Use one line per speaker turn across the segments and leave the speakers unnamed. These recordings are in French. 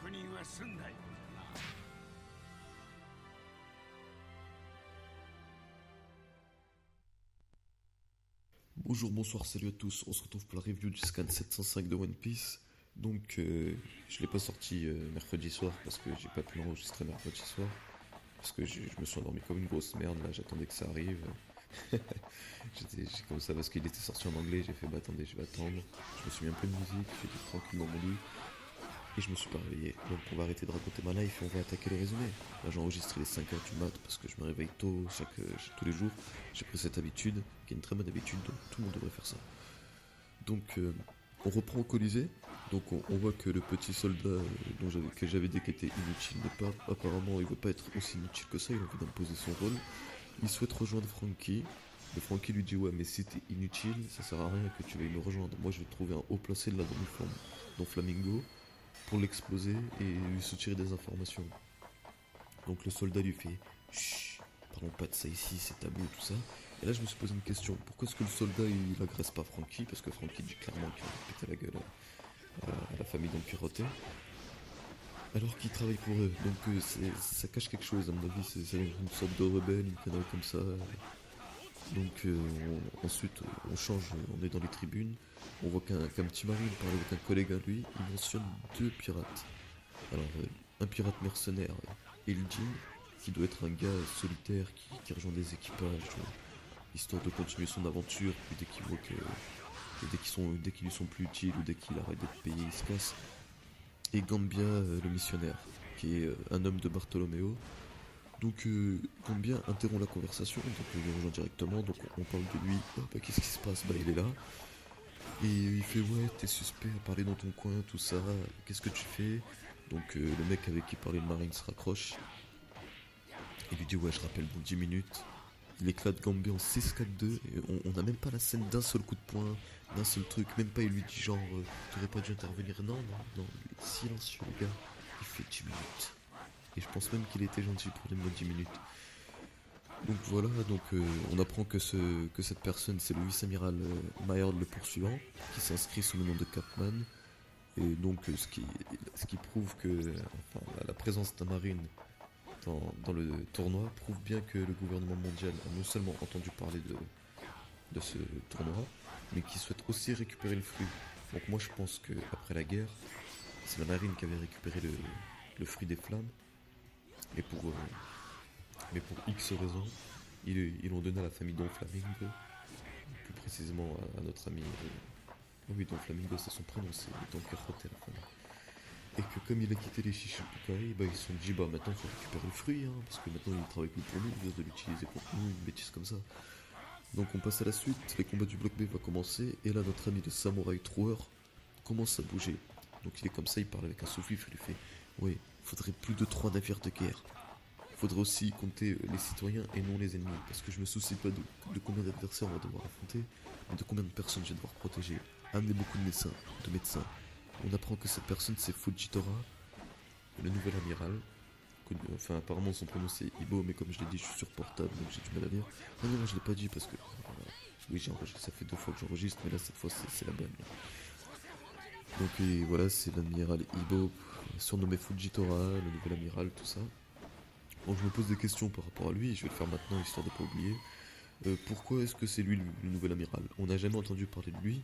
人は済んだようだな。
Bonjour, bonsoir, salut à tous. On se retrouve pour la review du scan 705 de One Piece. Donc, je l'ai pas sorti mercredi soir parce que j'ai pas pu l'enregistrer mercredi soir. Parce que je me suis endormi comme une grosse merde là, j'attendais que ça arrive. J'ai comme ça parce qu'il était sorti en anglais, j'ai fait bah attendez, je vais attendre. Je me suis mis un peu de musique, j'ai été tranquille dans mon lit. Et je me suis pas réveillé. Donc on va arrêter de raconter ma life et on va attaquer le résumé. Là j'ai enregistré les 5 heures du mat parce que je me réveille tôt tous les jours. J'ai pris cette habitude, qui est une très bonne habitude, donc tout le monde devrait faire ça. Donc on reprend au Colisée. Donc on voit que le petit soldat que j'avais dit qu'il était inutile n'est pas. Apparemment il veut pas être aussi inutile que ça, il a envie d'imposer son rôle. Il souhaite rejoindre Franky. Mais Franky lui dit ouais mais si t'es inutile, ça sert à rien que tu veuilles me rejoindre. Moi je vais trouver un haut placé de la dans Flamingo pour l'exploser et lui soutirer des informations. Donc le soldat lui fait chut, parlons pas de ça ici, c'est tabou, tout ça. Et là je me suis posé une question, pourquoi est-ce que le soldat il agresse pas Franky? Parce que Franky dit clairement qu'il va péter la gueule à la famille Don Quirote. Alors qu'il travaille pour eux, donc ça cache quelque chose, à mon avis, c'est une sorte de rebelle, une connerie comme ça. Donc ensuite on change, on est dans les tribunes, on voit qu'un petit marine parle avec un collègue à lui, il mentionne deux pirates. Alors un pirate mercenaire, Eldin, qui doit être un gars solitaire qui rejoint des équipages, histoire de continuer son aventure, puis dès qu'il voit que dès qu'ils lui sont plus utiles ou dès qu'il arrête d'être payé, il se casse. Et Gambia, le missionnaire, qui est un homme de Bartholoméo. Donc Gambia interrompt la conversation, donc il le rejoint directement, donc on parle de lui, oh, bah, qu'est-ce qui se passe? Bah il est là. Et il fait ouais t'es suspect à parler dans ton coin, tout ça, qu'est-ce que tu fais? Donc le mec avec qui parlait le marine se raccroche. Il lui dit ouais je rappelle dans 10 minutes. Il éclate Gambia en 6-4-2 et on n'a même pas la scène d'un seul coup de poing, d'un seul truc, même pas il lui dit genre t'aurais pas dû intervenir, non, il est silencieux le gars, il fait 10 minutes. Et je pense même qu'il était gentil pour les mots 10 minutes. Donc voilà, donc on apprend que cette personne c'est le vice-amiral Maillard le poursuivant, qui s'inscrit sous le nom de Capman. Et donc ce qui prouve que enfin, la présence d'un marine dans le tournoi prouve bien que le gouvernement mondial a non seulement entendu parler de ce tournoi, mais qui souhaite aussi récupérer le fruit. Donc moi je pense que après la guerre, c'est la marine qui avait récupéré le fruit des flammes. Mais pour X raisons, ils l'ont donné à la famille Don Flamingo, plus précisément à notre ami. Oui, Don Flamingo, c'est son prénom, c'est Don Quixote à la fin. Et que comme il a quitté les Shichibukai, bah ils se sont dit bah maintenant il faut récupérer le fruit, hein, parce que maintenant il travaille plus pour nous, il vient de l'utiliser pour nous, une bêtise comme ça. Donc on passe à la suite, les combats du bloc B va commencer, et là notre ami le samouraï Thrower commence à bouger. Donc il est comme ça, il parle avec un sous-fifre, il lui fait ouais, faudrait plus de 3 navires de guerre. Faudrait aussi compter les citoyens et non les ennemis, parce que je me soucie pas de combien d'adversaires on va devoir affronter, mais de combien de personnes je vais devoir protéger. Amener beaucoup de médecins. On apprend que cette personne c'est Fujitora, le nouvel amiral. Enfin apparemment son prénom c'est Ibo, mais comme je l'ai dit je suis sur portable donc j'ai du mal à lire. Non je l'ai pas dit parce que... oui j'ai enregistré, ça fait 2 fois que j'enregistre, mais là cette fois c'est la bonne. Donc et voilà c'est l'amiral Ibo, surnommé Fujitora, le nouvel amiral, tout ça. Bon, je me pose des questions par rapport à lui, et je vais le faire maintenant histoire de pas oublier. Pourquoi est-ce que c'est lui le nouvel amiral? On n'a jamais entendu parler de lui,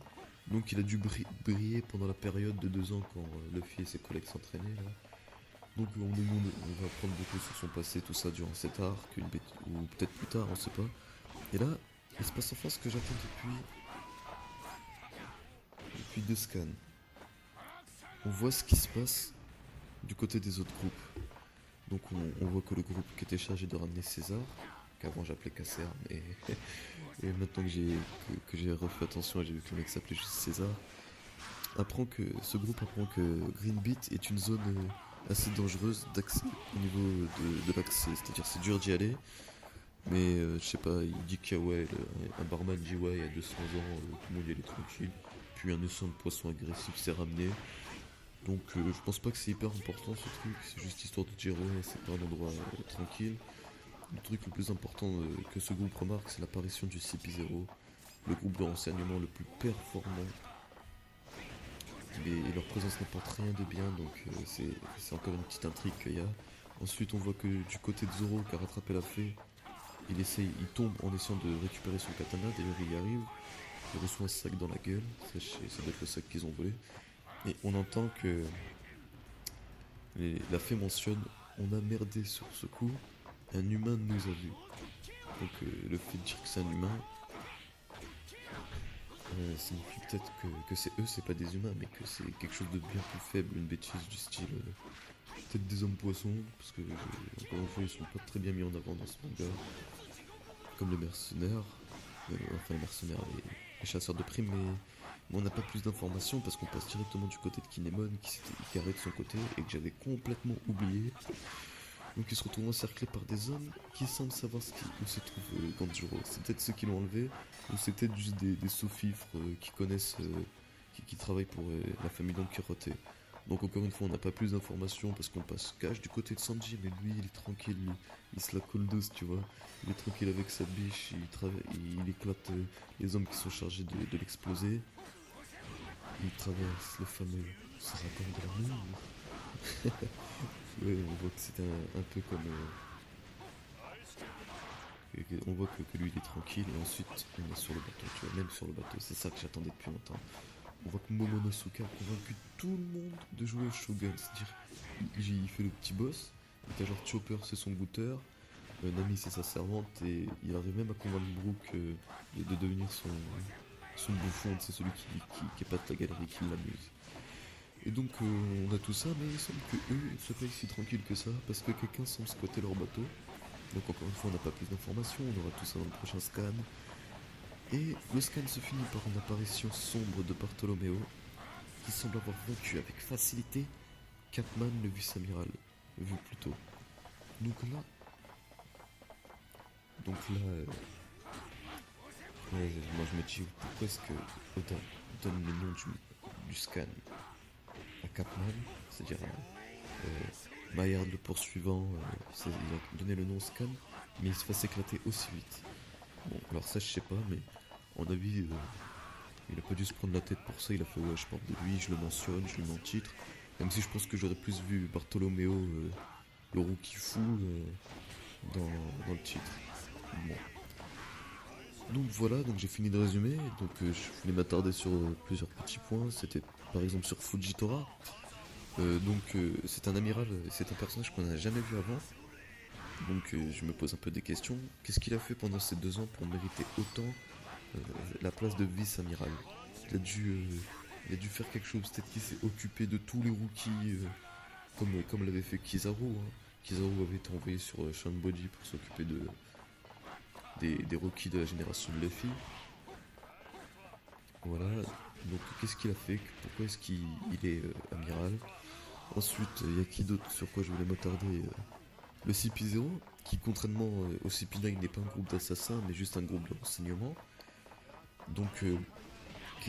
donc il a dû briller pendant la période de 2 ans quand Luffy et ses collègues s'entraînaient là. Donc on va apprendre beaucoup sur son passé, tout ça durant cet arc, ou peut-être plus tard, on sait pas. Et là, il se passe enfin ce que j'attends depuis 2 scans. On voit ce qui se passe du côté des autres groupes. Donc on voit que le groupe qui était chargé de ramener César, qu'avant j'appelais Casser, mais et maintenant que j'ai refait attention et j'ai vu que le mec s'appelait juste César, ce groupe apprend que Green Beat est une zone assez dangereuse d'accès au niveau de l'accès, c'est-à-dire c'est dur d'y aller, mais je sais pas, il dit qu'il y a ouais, un barman dit ouais il y a 200 ans tout le monde y allait tranquille, puis un océan de poissons agressifs s'est ramené. Donc je pense pas que c'est hyper important ce truc, c'est juste histoire de dire ouais c'est pas un endroit tranquille. Le truc le plus important que ce groupe remarque c'est l'apparition du CP0, le groupe de renseignement le plus performant et leur présence n'apporte rien de bien, donc c'est encore une petite intrigue qu'il y a. Ensuite, on voit que du côté de Zoro, qui a rattrapé la fée, il tombe en essayant de récupérer son katana, d'ailleurs il y arrive, il reçoit un sac dans la gueule, ça doit être le sac qu'ils ont volé, et on entend que la fée mentionne, on a merdé sur ce coup, un humain nous a vus. Donc le fait de dire que c'est un humain, signifie peut-être que c'est eux, c'est pas des humains, mais que c'est quelque chose de bien plus faible, une bêtise du style peut-être des hommes poissons, parce que encore une fois ils sont pas très bien mis en avant dans ce manga, comme les mercenaires, enfin les mercenaires, les chasseurs de primes, mais on n'a pas plus d'informations parce qu'on passe directement du côté de Kinemon qui arrête de son côté et que j'avais complètement oublié. Donc il se retrouve encerclé par des hommes qui semblent savoir où se trouve Ganjuro. C'est peut-être ceux qui l'ont enlevé, ou c'est peut-être juste des sous-fifres qui connaissent, qui travaillent pour la famille Don Quirote. Donc encore une fois, on n'a pas plus d'informations parce qu'on passe cash du côté de Sanji, mais lui il est tranquille, il se la colle douce, tu vois. Il est tranquille avec sa biche, il éclate les hommes qui sont chargés de l'exploser. Il traverse le fameux Sarabande de la Lune. Ouais, on voit que c'est un peu comme. On voit que lui il est tranquille et ensuite on est sur le bateau, tu vois, même sur le bateau, c'est ça que j'attendais depuis longtemps. On voit que Momonosuke a convaincu tout le monde de jouer au Shogun, c'est-à-dire il fait le petit boss, et t'as genre Chopper c'est son goûteur, Nami c'est sa servante et il arrive même à convaincre Brook de devenir son bouffon, c'est celui qui épate la galerie, qui l'amuse. Et donc on a tout ça, mais il semble que eux ne soient pas si tranquilles que ça, parce que quelqu'un semble squatter leur bateau. Donc encore une fois on n'a pas plus d'informations, on aura tout ça dans le prochain scan. Et le scan se finit par une apparition sombre de Bartolomeo, qui semble avoir vaincu avec facilité Capman le vice-amiral, vu plus tôt. Donc là, moi je me dis pourquoi est-ce que Oda donne le nom du scan à Capman, c'est-à-dire Maillard le poursuivant, il a donné le nom scan, mais il se fasse éclater aussi vite. Bon, alors ça je sais pas, mais en avis, il a pas dû se prendre la tête pour ça, il a fait ouais, je parle de lui, je le mentionne, je le mets en titre. Même si je pense que j'aurais plus vu Bartolomeo, le rookie fou, dans le titre. Bon. Donc voilà, donc j'ai fini de résumer. Donc je voulais m'attarder sur plusieurs petits points. C'était par exemple sur Fujitora. C'est un amiral, c'est un personnage qu'on n'a jamais vu avant. Donc je me pose un peu des questions. Qu'est-ce qu'il a fait pendant ces 2 ans pour mériter autant la place de vice-amiral? il a, dû, euh, il a dû faire quelque chose. Peut-être qu'il s'est occupé de tous les rookies comme l'avait fait Kizaru. Hein. Kizaru avait été envoyé sur Shanbody pour s'occuper des rookies de la génération de Luffy. Voilà, donc qu'est-ce qu'il a fait? Pourquoi est-ce qu'il est amiral? Ensuite, il y a qui d'autre sur quoi je voulais m'attarder? Le CP0, qui contrairement au CP9 n'est pas un groupe d'assassins, mais juste un groupe de renseignement. Donc,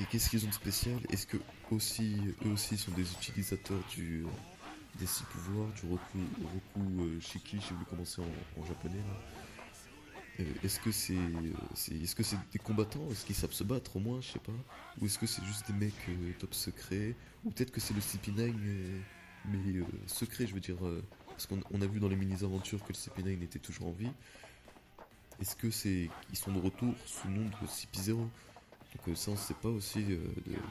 qu'est-ce qu'ils ont de spécial? Est-ce que eux aussi sont des utilisateurs des 6 pouvoirs, du Roku Shiki, j'ai voulu commencer en japonais là. Est-ce que c'est des combattants? Est-ce qu'ils savent se battre au moins? Je sais pas. Ou est-ce que c'est juste des mecs top secret? Ou peut-être que c'est le CP9 mais secret, je veux dire. Parce qu'on a vu dans les mini-aventures que le CP9 était toujours en vie. Est-ce que c'est ils sont de retour sous le nom de CP0? Donc ça on sait pas aussi de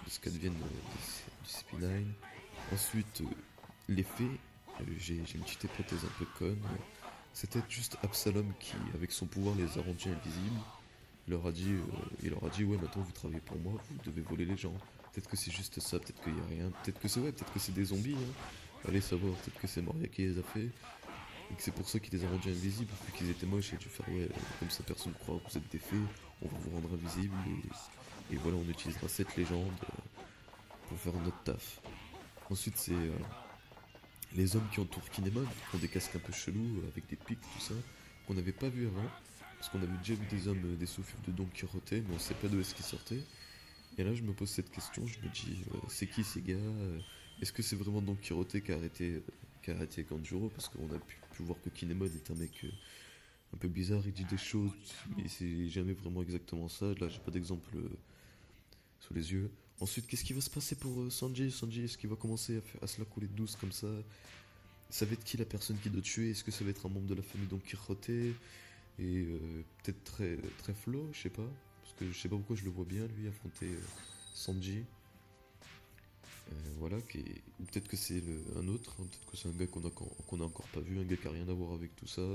ce qu'adviennent du CP9. Ensuite, les fées, j'ai une petite hypothèse un peu conne. C'était juste Absalom qui, avec son pouvoir, les a rendus invisibles. Il leur a dit ouais, maintenant vous travaillez pour moi, vous devez voler les gens. Peut-être que c'est juste ça, peut-être qu'il y a rien, peut-être que c'est des zombies. Hein. Allez savoir, peut-être que c'est Moria qui les a fait. Et que c'est pour ça qu'il les a rendus invisibles, vu qu'ils étaient moches, et dû faire ouais, comme ça personne ne croit que vous êtes des fées, on va vous rendre invisibles, et voilà, on utilisera cette légende pour faire notre taf. Ensuite, c'est les hommes qui entourent Kinemon, qui ont des casques un peu chelous, avec des pics, tout ça, qu'on n'avait pas vu avant, parce qu'on avait déjà vu des hommes, des sous-fifres de Don Quirote, mais on sait pas d'où est-ce qu'ils sortaient. Et là, je me pose cette question, je me dis, c'est qui ces gars? Est-ce que c'est vraiment Don Quirote qui a arrêté Kanjuro? Parce qu'on a pu voir que Kinemon est un mec un peu bizarre, il dit des choses, mais c'est jamais vraiment exactement ça. Là, j'ai pas d'exemple sous les yeux. Ensuite, qu'est-ce qui va se passer pour Sanji? Sanji, est-ce qu'il va commencer à se la couler douce comme ça? Ça va être qui la personne qui doit tuer? Est-ce que ça va être un membre de la famille Don Quixote? Et peut-être très Flo, je sais pas. Parce que je sais pas pourquoi je le vois bien lui affronter Sanji. Voilà, ou peut-être que c'est un autre, hein, peut-être que c'est un gars qu'on a encore pas vu, un gars qui a rien à voir avec tout ça.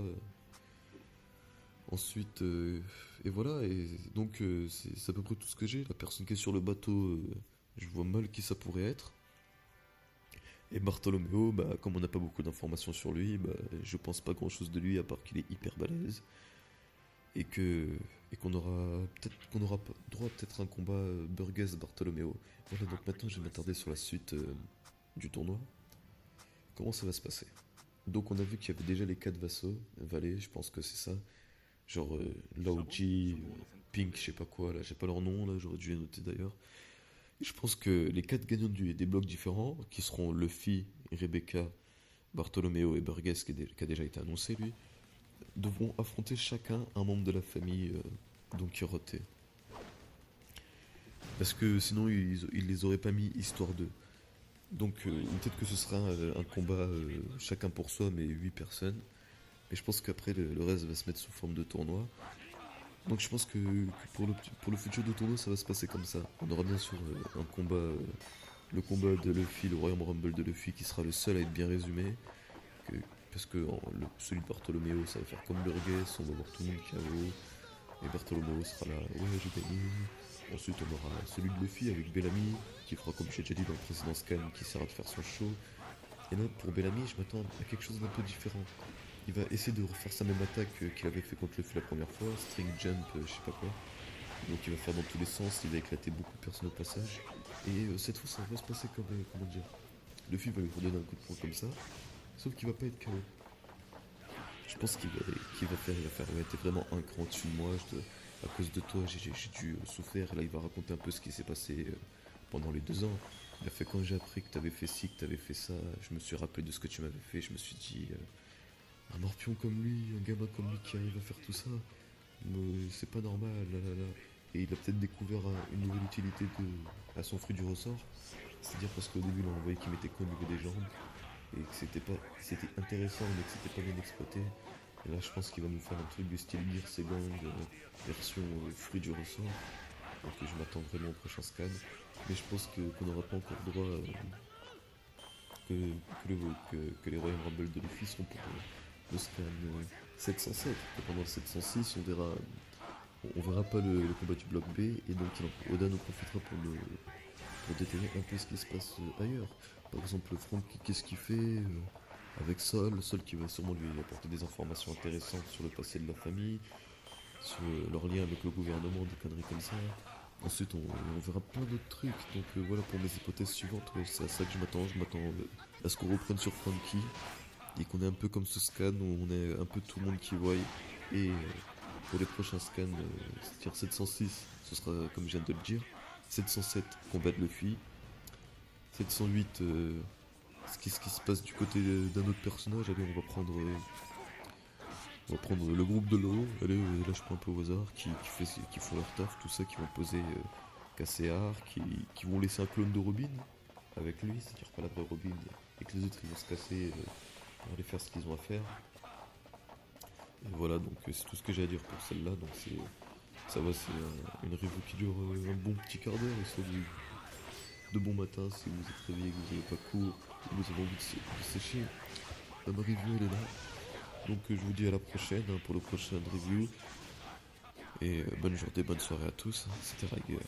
Ensuite, et voilà, et donc c'est à peu près tout ce que j'ai. La personne qui est sur le bateau, je vois mal qui ça pourrait être. Et Bartholoméo, bah, comme on n'a pas beaucoup d'informations sur lui, bah, je pense pas grand chose de lui à part qu'il est hyper balèze. Et que et qu'on aura droit peut-être à un combat Burgess Bartholoméo. Voilà, donc maintenant je vais m'attarder sur la suite du tournoi. Comment ça va se passer? Donc on a vu qu'il y avait déjà les 4 vassaux, valets, je pense que c'est ça. Genre Laoji, Pink, je sais pas quoi, là, j'ai pas leur nom, là, j'aurais dû les noter d'ailleurs. Je pense que les 4 gagnants des blocs différents, qui seront Luffy, Rebecca, Bartholoméo et Burgess, qui a déjà été annoncé lui, devront affronter chacun un membre de la famille Don Quixote. Parce que sinon ils les auraient pas mis histoire d'eux. Donc peut-être que ce sera un combat chacun pour soi, mais 8 personnes. Mais je pense qu'après le reste va se mettre sous forme de tournoi. Donc je pense que pour le futur de tournoi ça va se passer comme ça. On aura bien sûr un combat, le combat de Luffy, le Royal Rumble de Luffy qui sera le seul à être bien résumé. que- Parce que celui de Bartholoméo ça va faire comme Burgess, on va voir tout le monde KO. Et Bartholoméo sera là, ouais j'ai gagné. Ensuite on aura celui de Luffy avec Bellamy qui fera comme j'ai déjà dit dans le précédent scan qui essaiera de faire son show. Et là pour Bellamy je m'attends à quelque chose d'un peu différent. Il va essayer de refaire sa même attaque qu'il avait fait contre Luffy la première fois, string jump, je sais pas quoi. Donc il va faire dans tous les sens, il va éclater beaucoup de personnes au passage. Et cette fois ça va se passer comme, comment dire, Luffy va lui redonner un coup de poing comme ça, sauf qu'il va pas être KO. Je pense qu'il va faire, ouais, t'es vraiment un cran dessus de moi, à cause de toi j'ai dû souffrir. Et là il va raconter un peu ce qui s'est passé pendant les 2 ans. Il a fait quand j'ai appris que t'avais fait ci, que t'avais fait ça, je me suis rappelé de ce que tu m'avais fait, je me suis dit, un morpion comme lui, un gamin comme lui qui arrive à faire tout ça, c'est pas normal, là là là. Et il a peut-être découvert une nouvelle utilité à son fruit du ressort. C'est-à-dire parce qu'au début, on voyait qu'il mettait qu'au niveau des jambes et que c'était intéressant mais que c'était pas bien exploité. Et là, je pense qu'il va nous faire un truc du style Gears et Gang, version fruit du ressort. Donc je m'attends vraiment au prochain scan. Mais je pense qu'on n'aura pas encore droit que, que les Royal Rumble de Luffy seront pour le scan 707. Et pendant le 706, on verra pas le combat du bloc B. Et donc Oda nous profitera pour détailler un peu ce qui se passe ailleurs. Par exemple, Franck, qu'est-ce qu'il fait avec Sol qui va sûrement lui apporter des informations intéressantes sur le passé de la famille, sur leur lien avec le gouvernement, des conneries comme ça. Ensuite, on verra plein d'autres trucs. Donc voilà pour mes hypothèses suivantes. Ouais, c'est à ça que je m'attends. Je m'attends à ce qu'on reprenne sur Frankie et qu'on ait un peu comme ce scan où on ait un peu tout le monde qui voit. Et pour les prochains scans, c'est-à-dire 706, ce sera comme je viens de le dire. 707, combat de Luffy. 708, ce qui se passe du côté d'un autre personnage. Allez, on va prendre le groupe de l'eau. Allez, là je prends un peu au hasard, qui font leur taf, tout ça, qui vont poser KCR, qui vont laisser un clone de Robin avec lui, c'est-à-dire pas la vraie Robin, et que les autres ils vont se casser pour aller faire ce qu'ils ont à faire. Et voilà, donc c'est tout ce que j'ai à dire pour celle-là. Donc ça va, c'est une review qui dure un bon petit quart d'heure, et ça de bon matin si vous êtes réveillé, que vous n'avez pas cours, que vous avez envie de sécher. Ma review elle est là. Donc je vous dis à la prochaine pour le prochain review. Et bonne journée, bonne soirée à tous. C'était Riger.